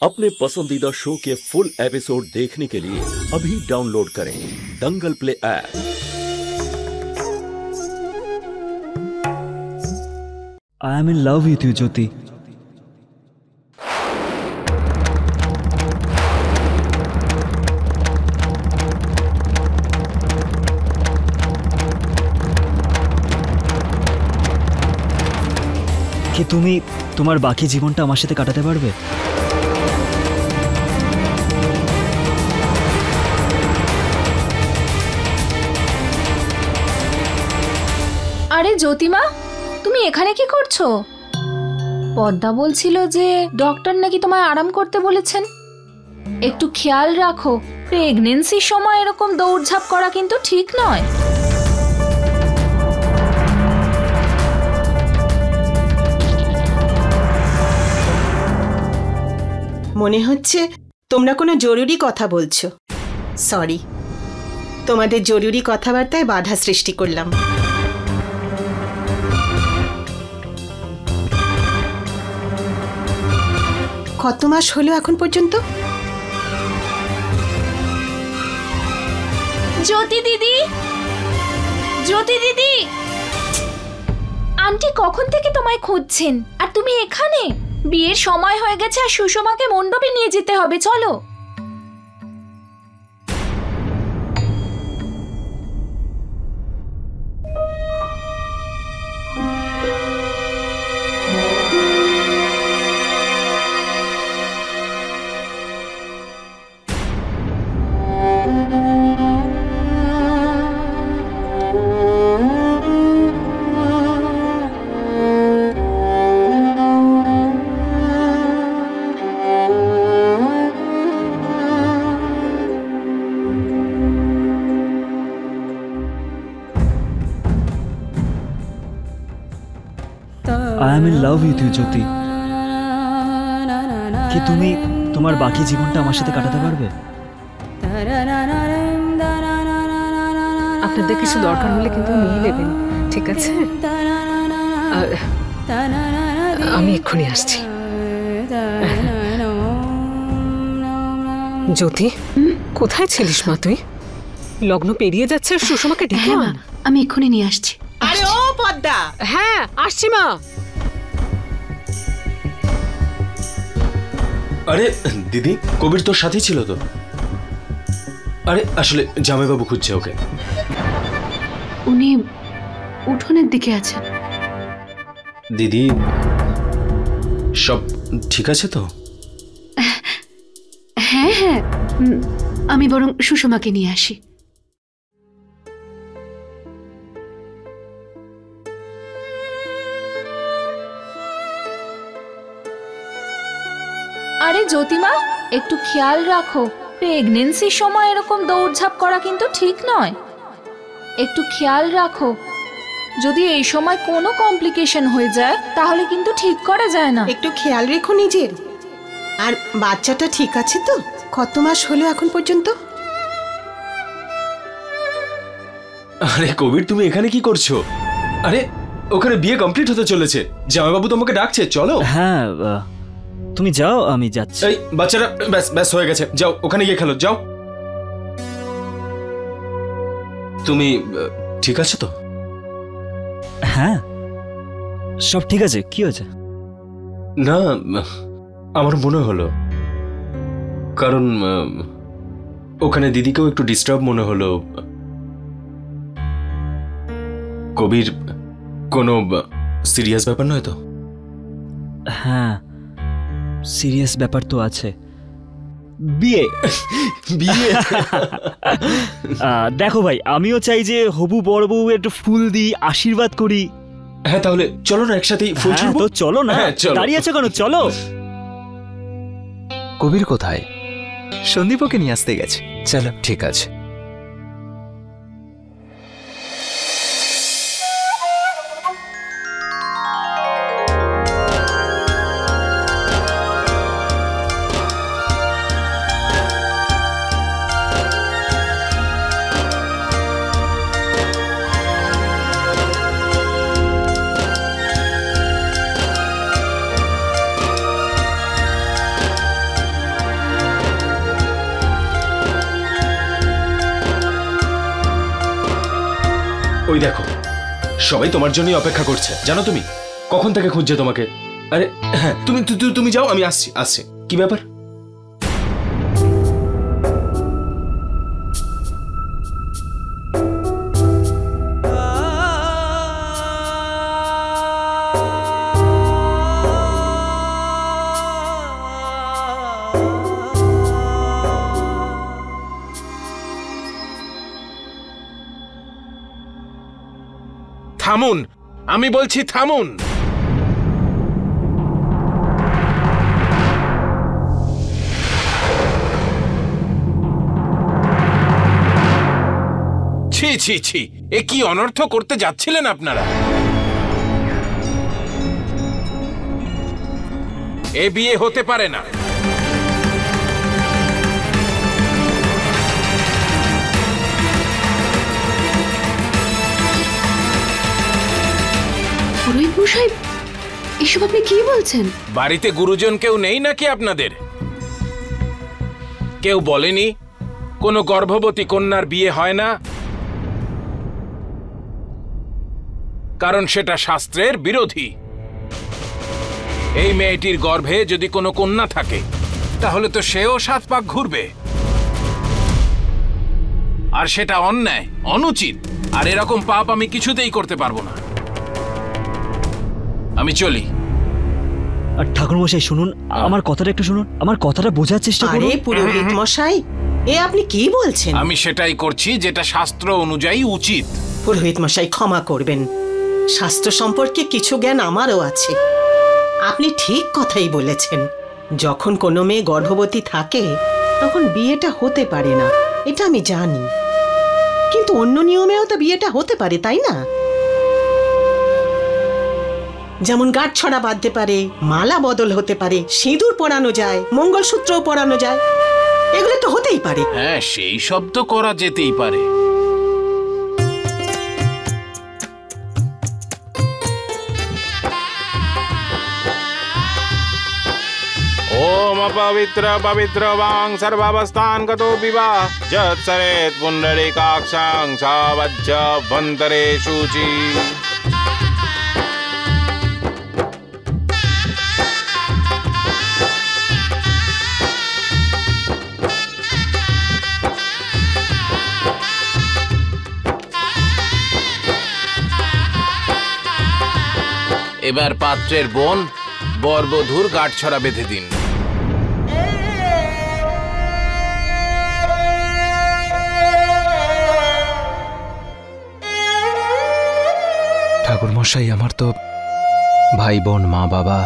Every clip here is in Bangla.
अपने पसंदीदा शो के फुल एपिसोड देखने के लिए अभी डाउनलोड करें Dangal play app. I am in love with you, Jyoti. কি তুমি তোমার বাকি জীবনটা আমার সাথে কাটাতে পারবে? আরে জ্যোতিমা, তুমি এখানে কি করছো? পদ্মা বলছিল যে ডক্টর নাকি তোমায় আরাম করতে বলেছেন। একটু খেয়াল রাখো, প্রেগন্যান্সির সময় এরকম দৌড়ঝাঁপ করা কিন্তু ঠিক নয়। মনে হচ্ছে তোমরা কোনো জরুরি কথা বলছো। সরি, তোমাদের জরুরি কথাবার্তায় বাধা সৃষ্টি করলাম। কত মাস হলো এখন পর্যন্ত? জ্যোতি দিদি, জ্যোতি দিদি, আন্টি কখন থেকে তোমায় খুঁজছেন আর তুমি এখানে? বিয়ের সময় হয়ে গেছে আর সুষমাকে মণ্ডপে নিয়ে যেতে হবে, চলো। I am in love with you, Jyoti. কি তুমি তোমার বাকি জীবনটা আমার সাথে কাটাতে পারবে? আপনাদের কিছু দরকার হলে কিন্তু নিয়ে নেবেন, ঠিক আছে? আমি এক্ষুনি আসছি। জ্যোতি, কোথায় ছিলিস মা তুই? লগ্ন পেরিয়ে যাচ্ছে, সুষমাকে ডেকে আন। আমি এক্ষুনি নিয়ে আসছি। আরে ও পদ্মা! হ্যাঁ, আসছি মা। আরে দিদি, কবির তোর সাথেই ছিল তো? আরে আসলে জামাইবাবু খুঁজছে ওকে। উনি উঠোনের দিকে আছেন। দিদি, সব ঠিক আছে তো? হ্যাঁ হ্যাঁ, আমি বরং সুষমাকে নিয়ে আসি। আরে জ্যোতিমা, একটু খেয়াল রাখো, প্রেগন্যান্সির সময় এরকম দৌড়ঝাঁপ করা কিন্তু ঠিক নয়। একটু খেয়াল রাখো, যদি এই সময় কোনো কমপ্লিকেশন হয়ে যায় তাহলে কিন্তু ঠিক করা যায় না। একটু খেয়াল রেখো নিজের। আর বাচ্চাটা ঠিক আছে তো? কত মাস হলো এখন পর্যন্ত? আরে কবির, তুমি এখানে কি করছো? আরে ওখানে বিয়ে কমপ্লিট হতে চলেছে, জামাইবাবু তোমাকে ডাকছে, চলো। হ্যাঁ, তুমি যাও, আমি যাচ্ছি। এই বাচ্চারা ব্যাস ব্যাস হয়ে গেছে, যাও ওখানে গিয়ে খেলো, যাও। তুমি ঠিক আছে তো? হ্যাঁ, সব ঠিক আছে। কি হয়েছে? না, আমার মনে হলো, কারণ ওখানে দিদিকেও একটু ডিস্টার্ব মনে হলো। কবির, কোনো সিরিয়াস ব্যাপার নয় তো? হ্যাঁ, সিরিয়াস ব্যাপার তো আছে। বিয়ে। বিয়ে? দেখো ভাই, আমিও চাই যে হবু বড় বউ একটু ফুল দিই, আশীর্বাদ করি। হ্যাঁ, তাহলে চলো না একসাথেই ফুল ছুঁড়বো। তো চলো না, দাঁড়িয়ে আছো কেন? চলো। কবির কোথায়? সন্দীপকে নিয়ে আসতে গেছে। চলো, ঠিক আছে। ওই দেখো, সবাই তোমার জন্যই অপেক্ষা করছে, জানো তুমি? কখন থেকে খুঁজছে তোমাকে। আরে হ্যাঁ, তুমি যাও, আমি আসছি। কি ব্যাপার? থামুন, আমি বলছি থামুন। ছি ছি ছি, এ কি অনর্থ করতে যাচ্ছিলেন আপনারা? এ বিয়ে হতে পারে না। পুরোহিত মশাই, এসব আপনি কি বলছেন? বাড়িতে গুরুজন কেউ নেই নাকি আপনাদের? কেউ বলেনি কোনো গর্ভবতী কন্যার বিয়ে হয় না? কারণ সেটা শাস্ত্রের বিরোধী। এই মেয়েটির গর্ভে যদি কোনো কন্যা থাকে তাহলে তো সেও 7 পাক ঘুরবে, আর সেটা অন্যায়, অনুচিত। আর এরকম পাপ আমি কিছুতেই করতে পারবো না। আমি চলি। আর ঠাকুর মশাই শুনুন, আমার কথাটা একটু শুনুন, আমার কথাটা বোঝার চেষ্টা করুন। আরে পুরোহিত মশাই, এ আপনি কি বলছেন? আমি সেটাই করছি যেটা শাস্ত্র অনুযায়ী উচিত। পুরোহিত মশাই ক্ষমা করবেন, শাস্ত্র সম্পর্কে কিছু জ্ঞান আমারও আছে। আপনি ঠিক কথাই বলেছেন। যখন কোনো মেয়ে গর্ভবতী থাকে তখন বিয়েটা হতে পারে না, এটা আমি জানি। কিন্তু অন্য নিয়মেও তো বিয়েটা হতে পারে, তাই না? যেমন গাঁটছড়া বাঁধতে পারে, মালা বদল হতে পারে, সিঁদুর পরানো যায়, মঙ্গলসূত্রও পরানো যায়, এগুলো তো হতেই পারে। হ্যাঁ, সেই সব তো করা যেতেই পারে। ओम पवित्र पवित्र वांग सर्वावस्थान गतो विवाह जत सरेत पुंडरीकाक्षां सावज्ज वंतरे शुचि। এবার পাত্রের বোন বরবধূর গাঁটছড়া বেঁধে দিন। ঠাকুর মশাই, আমার তো ভাই বোন, মা বাবা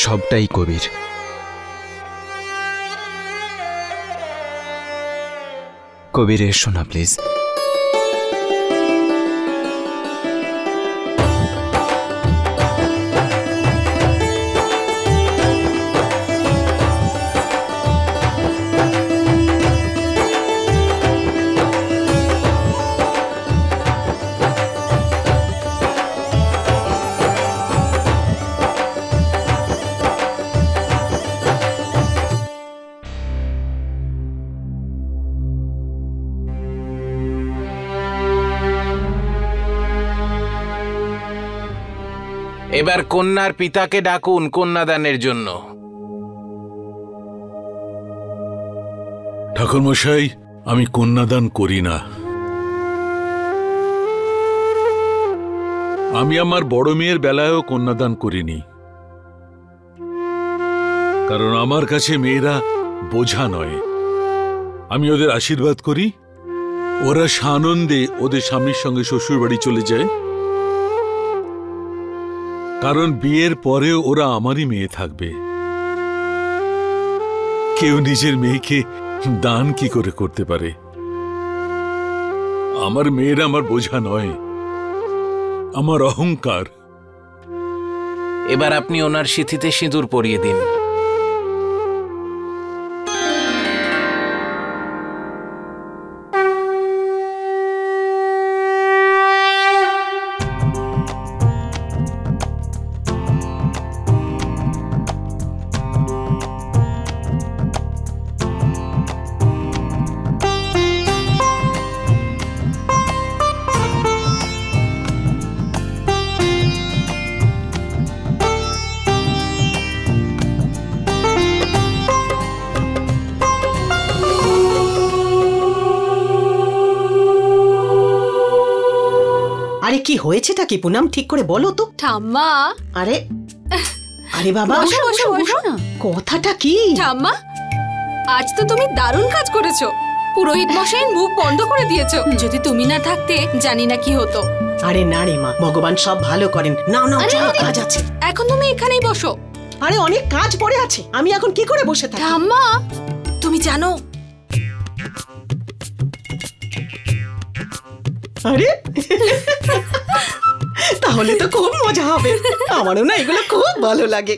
সবটাই কবির। কবির, এসো না প্লিজ। এবার কন্যার পিতাকে ডাকুন কন্যাদানের জন্য। ঠাকুরমশাই, আমি কন্যাদান করি না। আমি আমার বড় মেয়ের বেলায়ও কন্যাদান করিনি, কারণ আমার কাছে মেয়েরা বোঝা নয়। আমি ওদের আশীর্বাদ করি, ওরা সানন্দে ওদের স্বামীর সঙ্গে শ্বশুর বাড়ি চলে যায়, কারণ বিয়ের পরেও ওরা আমারই মেয়ে থাকবে। কেউ নিজের মেয়েকে দান কি করে করতে পারে? আমার মেয়েরা আমার বোঝা নয়, আমার অহংকার। এবার আপনি ওনার সিঁথিতে সিঁদুর পরিয়ে দিন। কি হয়েছেটা কি পুনাম, ঠিক করে বলো তো। ঠাম্মা, আরে আরে বাবা, বসো বসো বসো না। কথাটা কি? ঠাম্মা, আজ তো তুমি দারুণ কাজ করেছো। পুরোহিত মশাইয়ের মুখ বন্ধ করে দিয়েছো। যদি তুমি না থাকতে জানি না কি হতো। আরে না রে মা, ভগবান সব ভালো করেন। নাও নাও, চলো, কাজ আছে। এখন তুমি এখানেই বসো। আরে অনেক কাজ পড়ে আছে, আমি এখন কি করে বসে থাকি? ঠাম্মা, তুমি জানো আরে তাহলে তো খুব মজা হবে। আমারও না এগুলো খুব ভালো লাগে,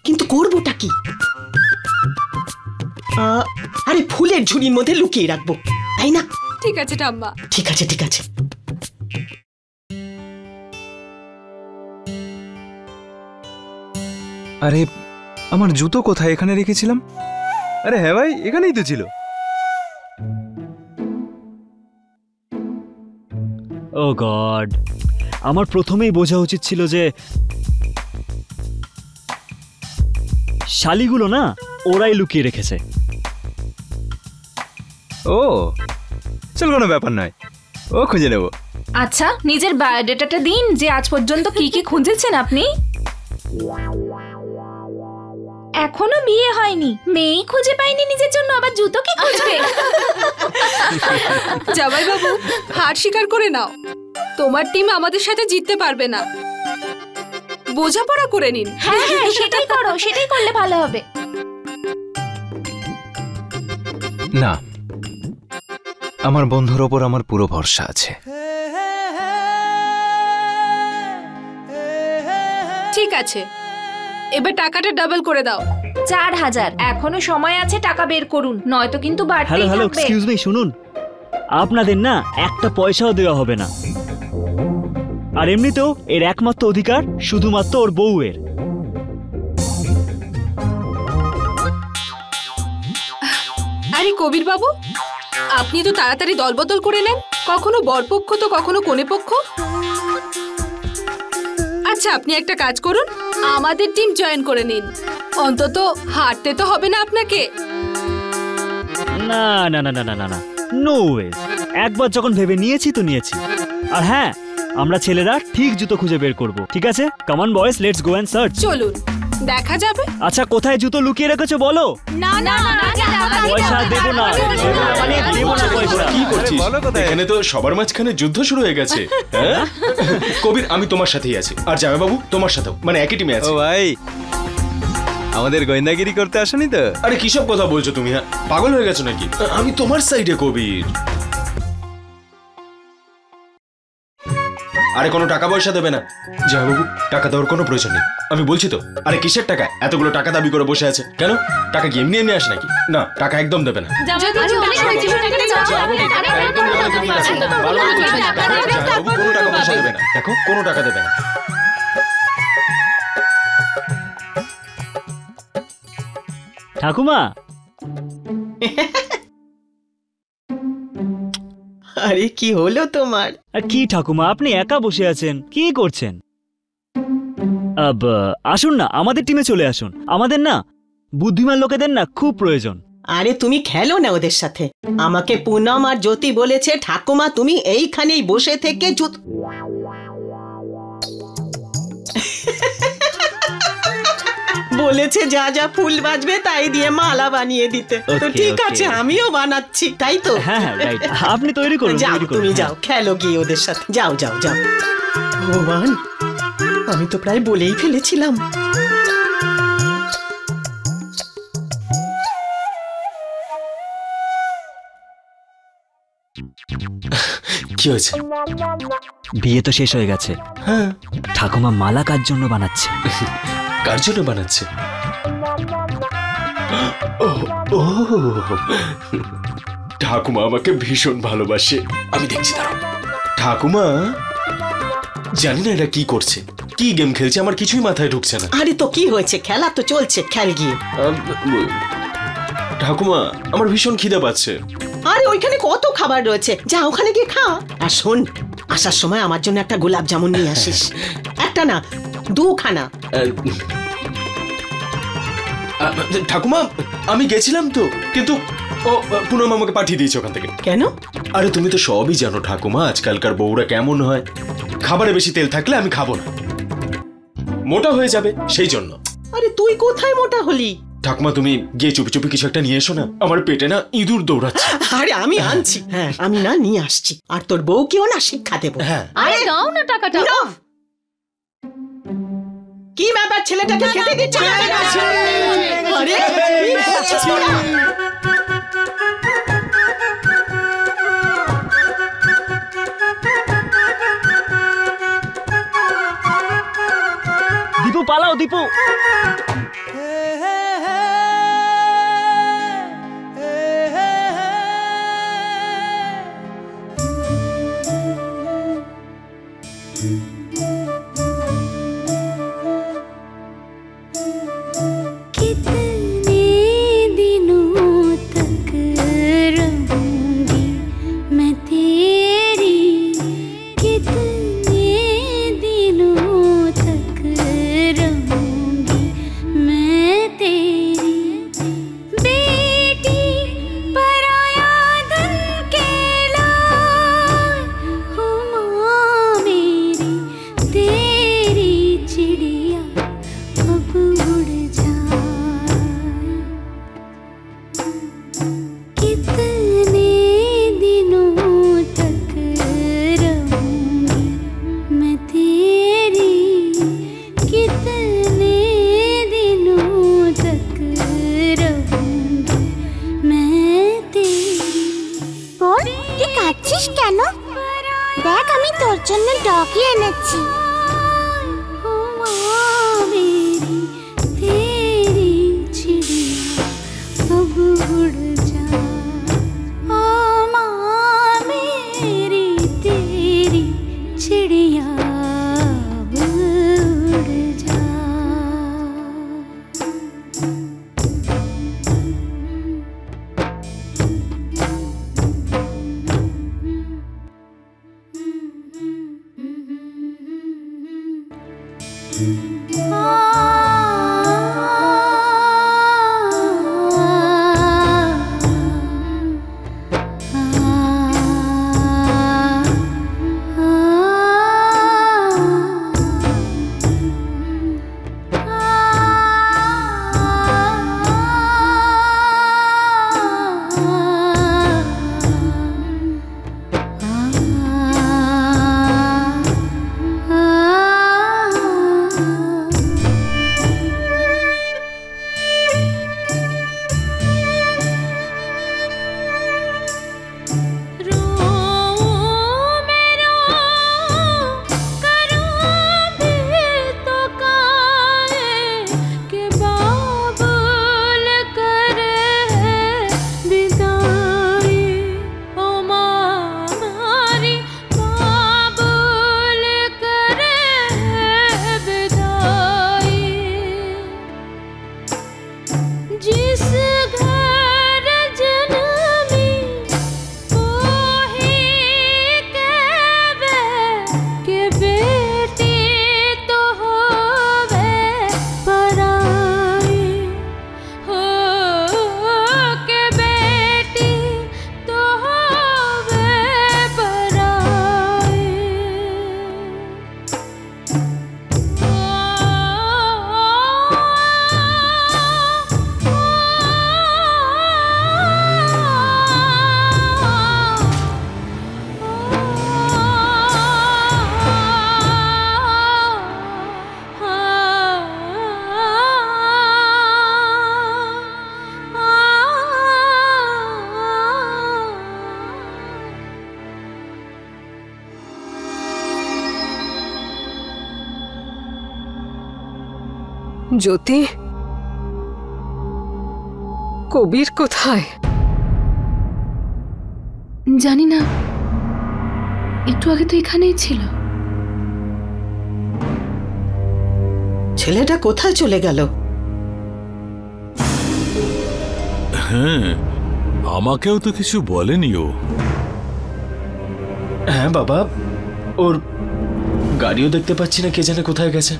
কিন্তু করবোটা কি? আরে ফুলের ঝুড়ির মধ্যে লুকিয়ে রাখবো, তাই না? ঠিক আছে ঠাম্মা। ঠিক আছে ঠিক আছে। আরে আমার জুতো কোথায়? এখানে রেখেছিলাম। আরে হ্যাঁ ভাই, এখানেই তো ছিল। ও গড, আমার প্রথমেই বোঝা উচিত ছিল যে শালিগুলো না ওরাই লুকিয়ে রেখেছে। ও চল, কোনো ব্যাপার নয়, ও খুঁজে নেব। আচ্ছা, নিজের বায়োডাটাটা দিন যে আজ পর্যন্ত কি কি খুঁজেছেন আপনি। এখনো বিয়ে হয়নি, মেয়েই খুঁজে পাইনি নিজের জন্য, আবার জুতো কি খুঁজবে? জামাই বাবু, হার স্বীকার করে নাও, তোমার টিম আমাদের সাথে জিততে পারবে না। বোঝাপড়া করে নিন। হ্যাঁ হ্যাঁ, সেটাই করো, সেটাই করলে ভালো হবে। না, আমার বন্ধুর ওপর আমার পুরো ভরসা আছে। ঠিক আছে, এবার টাকাটা ডাবল করে দাও। 4000। এখনো সময় আছে, টাকা বের করুন, নয়তো কিন্তু হ্যালো বাড়তেই হ্যালো, থাকবে। এক্সকিউজ মি, শুনুন, আপনাদের না একটা পয়সাও দেওয়া হবে না। আর এমনিতেও এর একমাত্র অধিকার শুধুমাত্র ওর বউয়ের। আরে কবির বাবু, আপনি তো তাড়াতাড়ি দলবদল করে নেন, কখনো বরপক্ষ তো কখনো কনে পক্ষ। আচ্ছা, আপনি একটা কাজ করুন, আমাদের টিম জয়েন করে নিন, অন্তত হারতে তো হবে না আপনাকে। না না না না না না না, নো ওয়েজ। একবার যখন ভেবে নিয়েছি তো নিয়েছি। আর হ্যাঁ, আমরা ছেলেরা ঠিক জুতো খুঁজে বের করব, ঠিক আছে? Come on boys, let's go and search. চলুন, দেখা যাবে। আচ্ছা, কোথায় জুতো লুকিয়ে রেখেছো বলো। না না না, পয়সা দেবো না, মানে দেবো না পয়সা। কি করছিস? এখানে তো সবার মাঝখানে যুদ্ধ শুরু হয়ে গেছে। হ্যাঁ কবির, আমি তোমার সাথেই আছি, আর জামাইবাবু তোমার সাথেও, মানে একই টিমে আছে। ও ভাই, আমাদের গোয়েন্দাগিরি করতে আসনি তো? আরে কিসব কথা বলছো তুমি? হ্যাঁ, পাগল হয়ে গেছো নাকি? আমি তোমার সাইডে কবির। আরে কোনো টাকা পয়সা দেবে না জামাইবাবু, টাকা দেওয়ার কোনো প্রয়োজন নেই, আমি বলছি তো। আরে কিসের টাকা? এতগুলো টাকা দাবি করে বসে আছে কেন? টাকা কি এমনি এমনি আসে নাকি? না, টাকা একদম দেবে না। কোনো টাকা পয়সা দেবে না, দেখো কোনো টাকা দেবে না। ঠাকুমা, আরে কি হলো তোমার? আর কি ঠাকুমা, আপনি একা বসে আছেন, কি করছেন? আসুন না, আমাদের টিমে চলে আসুন। আমাদের না বুদ্ধিমান লোকেদের না খুব প্রয়োজন। আরে তুমি খেলো না ওদের সাথে। আমাকে পুনম আর জ্যোতি বলেছে ঠাকুমা তুমি এইখানেই বসে থেকে বলেছে যা যা ফুল বাজবে তাই দিয়ে মালা বানিয়ে দিতে। তো ঠিক আছে, আমিও বানাচ্ছি, তাই তো? হ্যাঁ হ্যাঁ, রাইট, আপনি তৈরি করুন। যাও, তুমি যাও, খেলো গিয়ে ওদের সাথে, যাও যাও যাও। ভগবান, আমি তো প্রায় বলেই ফেলেছিলাম। কি হয়েছে? বিয়ে তো শেষ হয়ে গেছে। হ্যাঁ। ঠাকুমা মালা কার জন্য বানাচ্ছে? কার জন্য বানাচ্ছে? ও, ঠাকুমা আমাকে ভীষণ ভালোবাসে, আমি দেখছি। দাঁড়াও, ঠাকুমা জানি না এটা কি করছে, কি গেম খেলছে, আমার কিছুই মাথায় ঢুকছে না। আরে তো কি হয়েছে, খেলা তো চলছে, খেল গিয়ে। ঠাকুমা আমার ভীষণ খিদে পাচ্ছে। আরে ওইখানে কত খাবার রয়েছে, যা ওখানে গিয়ে খা। আর শোন, আসার সময় আমার জন্য একটা গোলাপ জামুন নিয়ে আসিস। একটা না, দুখানা। ঠাকুমা আমি গেছিলাম তো, কিন্তু ও পুনম আমাকে পাঠিয়ে দিয়েছে ওখান থেকে। কেন? আরে তুমি তো সবই জানো ঠাকুমা, আজকালকার বউরা কেমন হয়। খাবারে বেশি তেল থাকলে আমি খাবো না, মোটা হয়ে যাবে সেই জন্য। আরে তুই কোথায় মোটা হলি? ঠাকুমা তুমি গিয়ে চুপি চুপি কিছু একটা নিয়ে এসো না, আমার পেটে না ইঁদুর দৌড়াচ্ছে। আরে আমি আনছি, হ্যাঁ আমি না নিয়ে আসছি, আর তোর বউকেও না শিক্ষা দেবো। হ্যাঁ আরে দাও না টাকাটা। কি ব্যাপার, ছেলেটাকে খেতে দিচ্ছ না? আরে কি করছিস তোরা? দীপু পালাও, দীপু। জ্যোতি, কবির কোথায়? জানি না, একটু আগে তো এখানেই ছিল। ছেলেটা কোথায় চলে গেল? হ্যাঁ, আমাকেও তো কিছু বলেনি ও। হ্যাঁ বাবা, ওর গাড়িও দেখতে পাচ্ছি না, কে জানে কোথায় গেছে।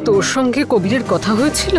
তোর সঙ্গে কবিরের কথা হয়েছিল?